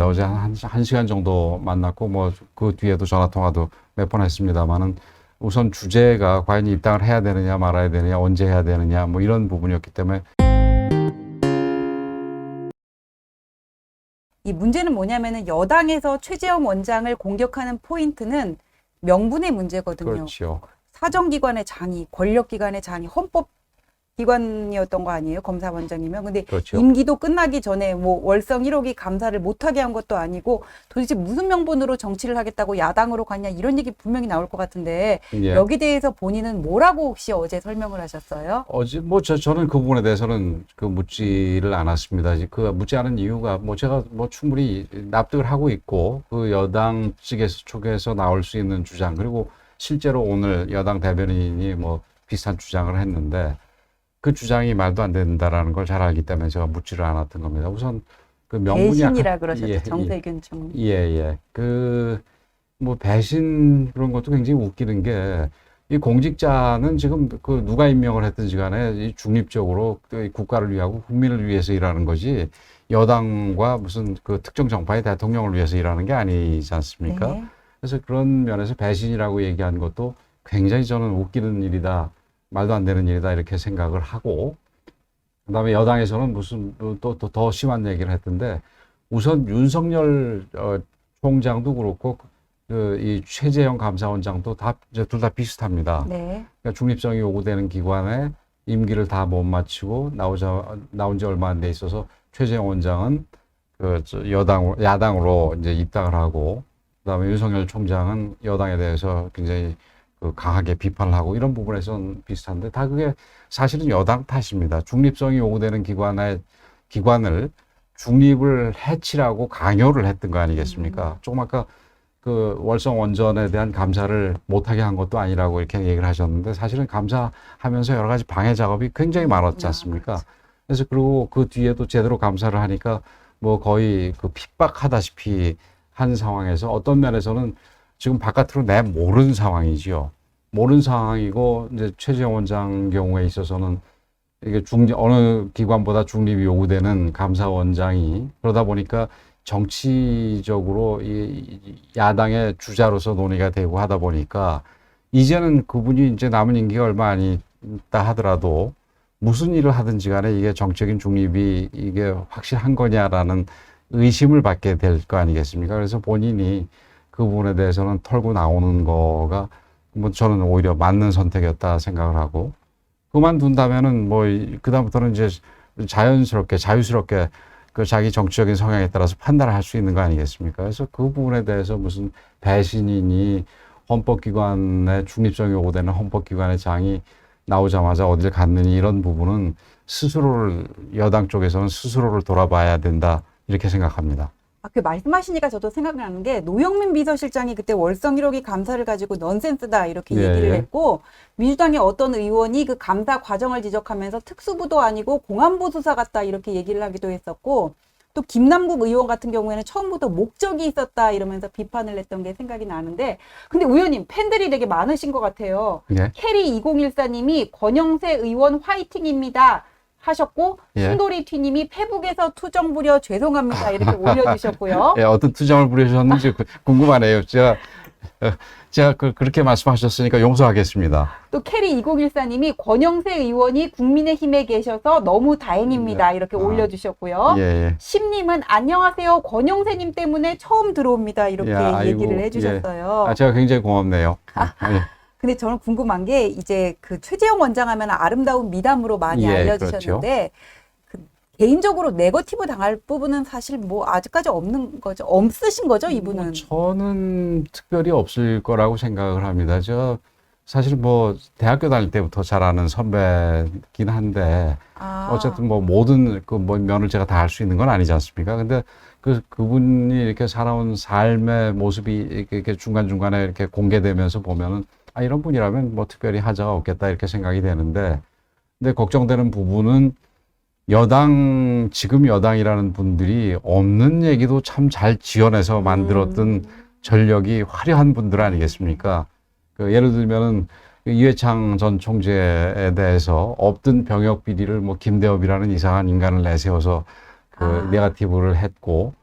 어제 한 시간 정도 만났고, 뭐, 그 뒤에도 전화 통화도 몇 번 했습니다만은 우선 주제가 과연 입당을 해야 되느냐, 말아야 되느냐, 언제 해야 되느냐, 뭐 이런 부분이었기 때문에. 이 문제는 뭐냐면은 여당에서 최재형 원장을 공격하는 포인트는 명분의 문제거든요. 그렇죠. 사정기관의 장이, 권력기관의 장이 헌법기관이었던 거 아니에요? 검사원장이면. 근데 그렇죠. 임기도 끝나기 전에 뭐 월성 1호기 감사를 못하게 한 것도 아니고 도대체 무슨 명분으로 정치를 하겠다고 야당으로 갔냐 이런 얘기 분명히 나올 것 같은데 예. 여기 대해서 본인은 뭐라고 혹시 어제 설명을 하셨어요? 어제 뭐 저는 그 부분에 대해서는 그 묻지를 않았습니다. 그 묻지 않은 이유가 뭐 제가 뭐 충분히 납득을 하고 있고 그 여당 쪽에서 나올 수 있는 주장, 그리고 실제로 오늘 여당 대변인이 뭐 비슷한 주장을 했는데 그 주장이 말도 안 된다라는 걸 잘 알기 때문에 제가 묻지를 않았던 겁니다. 우선 그 명분이 배신이라 그러셨죠. 예, 정세균 총. 예. 그 뭐 배신 그런 것도 굉장히 웃기는 게, 이 공직자는 지금 그 누가 임명을 했든지 간에 이 중립적으로 이 국가를 위하고 국민을 위해서 일하는 거지, 여당과 무슨 그 특정 정파의 대통령을 위해서 일하는 게 아니지 않습니까? 네. 그래서 그런 면에서 배신이라고 얘기한 것도 굉장히 저는 웃기는 일이다, 말도 안 되는 일이다, 이렇게 생각을 하고, 그다음에 여당에서는 무슨 또 더 심한 얘기를 했던데, 우선 윤석열 총장도 그렇고 이 최재형 감사원장도 둘 다 비슷합니다. 네. 그러니까 중립성이 요구되는 기관에 임기를 다 못 마치고 나온 지 얼마 안 돼 있어서 최재형 원장은 야당으로 이제 입당을 하고, 그다음에 윤석열 총장은 여당에 대해서 굉장히 그 강하게 비판을 하고, 이런 부분에서는 비슷한데 다 그게 사실은 여당 탓입니다. 중립성이 요구되는 기관을 중립을 해치라고 강요를 했던 거 아니겠습니까? 조금 아까 그 월성 원전에 대한 감사를 못하게 한 것도 아니라고 이렇게 얘기를 하셨는데, 사실은 감사하면서 여러 가지 방해 작업이 굉장히 많았지 않습니까? 그래서 그리고 그 뒤에도 제대로 감사를 하니까 뭐 거의 그 핍박하다시피 한 상황에서 어떤 면에서는 지금 바깥으로 모르는 상황이지요. 모르는 상황이고, 이제 최재형 원장 경우에 있어서는 이게 어느 기관보다 중립이 요구되는 감사원장이, 그러다 보니까 정치적으로 이 야당의 주자로서 논의가 되고 하다 보니까, 이제는 그분이 이제 남은 임기가 얼마 안 있다 하더라도 무슨 일을 하든지 간에 이게 정적인 중립이 이게 확실한 거냐라는 의심을 받게 될 거 아니겠습니까? 그래서 본인이 그 부분에 대해서는 털고 나오는 거가 뭐 저는 오히려 맞는 선택이었다 생각을 하고, 그만둔다면은 뭐 그다음부터는 이제 자유스럽게 그 자기 정치적인 성향에 따라서 판단을 할 수 있는 거 아니겠습니까? 그래서 그 부분에 대해서 무슨 배신이니, 헌법기관의 중립성이 요구되는 헌법기관의 장이 나오자마자 어딜 갔느니, 이런 부분은 여당 쪽에서는 스스로를 돌아봐야 된다, 이렇게 생각합니다. 그 말씀하시니까 저도 생각나는 게 노영민 비서실장이 그때 월성 1호기 감사를 가지고 넌센스다 이렇게 얘기를 했고, 민주당의 어떤 의원이 그 감사 과정을 지적하면서 특수부도 아니고 공안부 수사 같다 이렇게 얘기를 하기도 했었고, 또 김남국 의원 같은 경우에는 처음부터 목적이 있었다 이러면서 비판을 했던 게 생각이 나는데, 근데 의원님 팬들이 되게 많으신 것 같아요. 예. 캐리 2014님이 권영세 의원 화이팅입니다 하셨고, 순돌이 튀님이 페북에서 투정 부려 죄송합니다 이렇게 올려주셨고요. 예, 어떤 투정을 부리셨는지 궁금하네요. 제가 그렇게 말씀하셨으니까 용서하겠습니다. 또 캐리 2014님이 권영세 의원이 국민의힘에 계셔서 너무 다행입니다 이렇게 올려주셨고요. 예. 심님은 안녕하세요, 권영세님 때문에 처음 들어옵니다 이렇게 얘기를 해주셨어요. 제가 굉장히 고맙네요. 예. 근데 저는 궁금한 게, 이제 그 최재형 원장 하면 아름다운 미담으로 많이 알려주셨는데, 그렇죠. 개인적으로 네거티브 당할 부분은 사실 뭐 아직까지 없는 거죠? 없으신 거죠, 이분은? 저는 특별히 없을 거라고 생각을 합니다. 사실 뭐 대학교 다닐 때부터 잘 아는 선배긴 한데, 어쨌든 뭐 모든 뭐 면을 제가 다 알 수 있는 건 아니지 않습니까? 근데 그분이 이렇게 살아온 삶의 모습이 이렇게 중간중간에 이렇게 공개되면서 보면은, 이런 분이라면 뭐 특별히 하자가 없겠다, 이렇게 생각이 되는데, 근데 걱정되는 부분은 지금 여당이라는 분들이 없는 얘기도 참 잘 지어내서 만들었던 전력이 화려한 분들 아니겠습니까? 예를 들면은 이회창 전 총재에 대해서 없던 병역 비리를 뭐 김대엽이라는 이상한 인간을 내세워서 네거티브를 했고,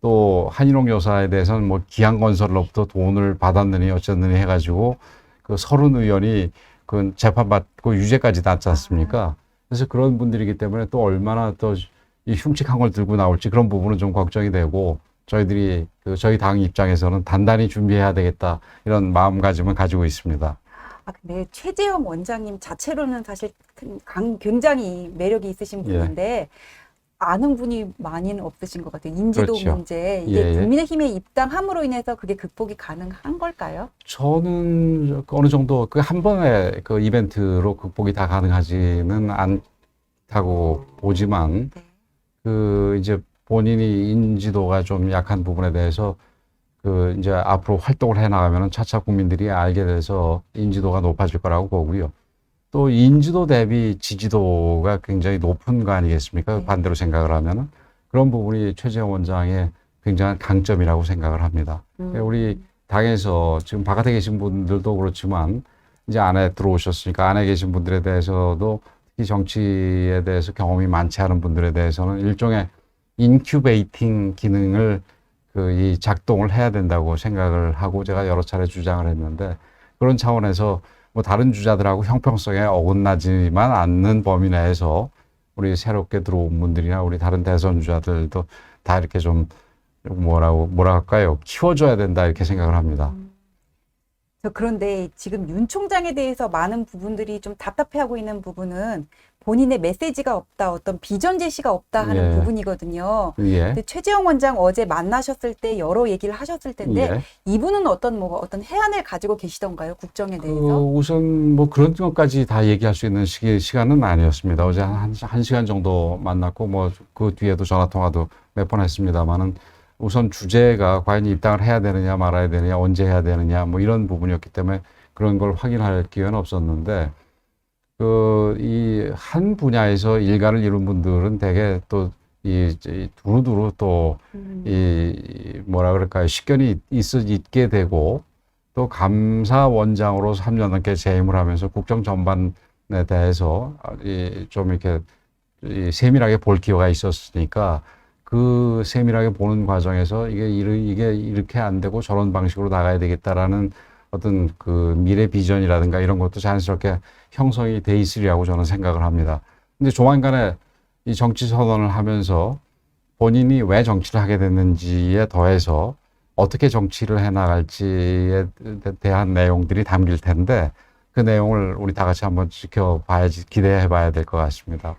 또 한인홍 여사에 대해서는 뭐 기한건설로부터 돈을 받았느니 어쨌느니 해가지고 그 서른 의원이 그 재판받고 유죄까지 났지 않습니까? 그래서 그런 분들이기 때문에 또 얼마나 또 이 흉측한 걸 들고 나올지 그런 부분은 좀 걱정이 되고 저희들이 그 저희 당 입장에서는 단단히 준비해야 되겠다 이런 마음가짐을 가지고 있습니다. 근데 최재형 원장님 자체로는 사실 굉장히 매력이 있으신 예. 분인데 아는 분이 많이는 없으신 것 같아요. 인지도 그렇죠. 문제. 이게 예, 예. 국민의힘에 입당함으로 인해서 그게 극복이 가능한 걸까요? 저는 어느 정도 그 한 번의 그 이벤트로 극복이 다 가능하지는 않다고 보지만 네. 그 이제 본인이 인지도가 좀 약한 부분에 대해서 그 이제 앞으로 활동을 해 나가면은 차차 국민들이 알게 돼서 인지도가 높아질 거라고 보고요. 또 인지도 대비 지지도가 굉장히 높은 거 아니겠습니까? 네. 반대로 생각을 하면은 그런 부분이 최재형 원장의 굉장한 강점이라고 생각을 합니다. 우리 당에서 지금 바깥에 계신 분들도 그렇지만 이제 안에 들어오셨으니까 안에 계신 분들에 대해서도 특히 정치에 대해서 경험이 많지 않은 분들에 대해서는 일종의 인큐베이팅 기능을 이 작동을 해야 된다고 생각을 하고 제가 여러 차례 주장을 했는데 그런 차원에서 뭐 다른 주자들하고 형평성에 어긋나지만 않는 범위 내에서 우리 새롭게 들어온 분들이나 우리 다른 대선 주자들도 다 이렇게 좀 뭐랄까요 키워줘야 된다 이렇게 생각을 합니다. 그런데 지금 윤 총장에 대해서 많은 부분들이 좀 답답해하고 있는 부분은 본인의 메시지가 없다, 어떤 비전 제시가 없다 하는 예. 부분이거든요. 예. 근데 최재형 원장 어제 만나셨을 때 여러 얘기를 하셨을 텐데 예. 이분은 어떤 해안을 가지고 계시던가요? 국정에 대해서? 우선 뭐 그런 것까지 다 얘기할 수 있는 시간은 아니었습니다. 어제 한 시간 정도 만났고 뭐 그 뒤에도 전화 통화도 몇 번 했습니다만은 우선 주제가 과연 입당을 해야 되느냐 말아야 되느냐 언제 해야 되느냐 뭐 이런 부분이었기 때문에 그런 걸 확인할 기회는 없었는데 이 한 분야에서 일가를 이룬 분들은 대개 또 이 두루두루 또 이 뭐라 그럴까요 식견이 있게 되고 또 감사원장으로 3년 넘게 재임을 하면서 국정 전반에 대해서 좀 이렇게 세밀하게 볼 기회가 있었으니까 그 세밀하게 보는 과정에서 이게 이렇게 안 되고 저런 방식으로 나가야 되겠다라는 어떤 그 미래 비전이라든가 이런 것도 자연스럽게 형성이 돼 있으리라고 저는 생각을 합니다. 근데 조만간에 이 정치 선언을 하면서 본인이 왜 정치를 하게 됐는지에 더해서 어떻게 정치를 해 나갈지에 대한 내용들이 담길 텐데 그 내용을 우리 다 같이 한번 기대해 봐야 될 것 같습니다.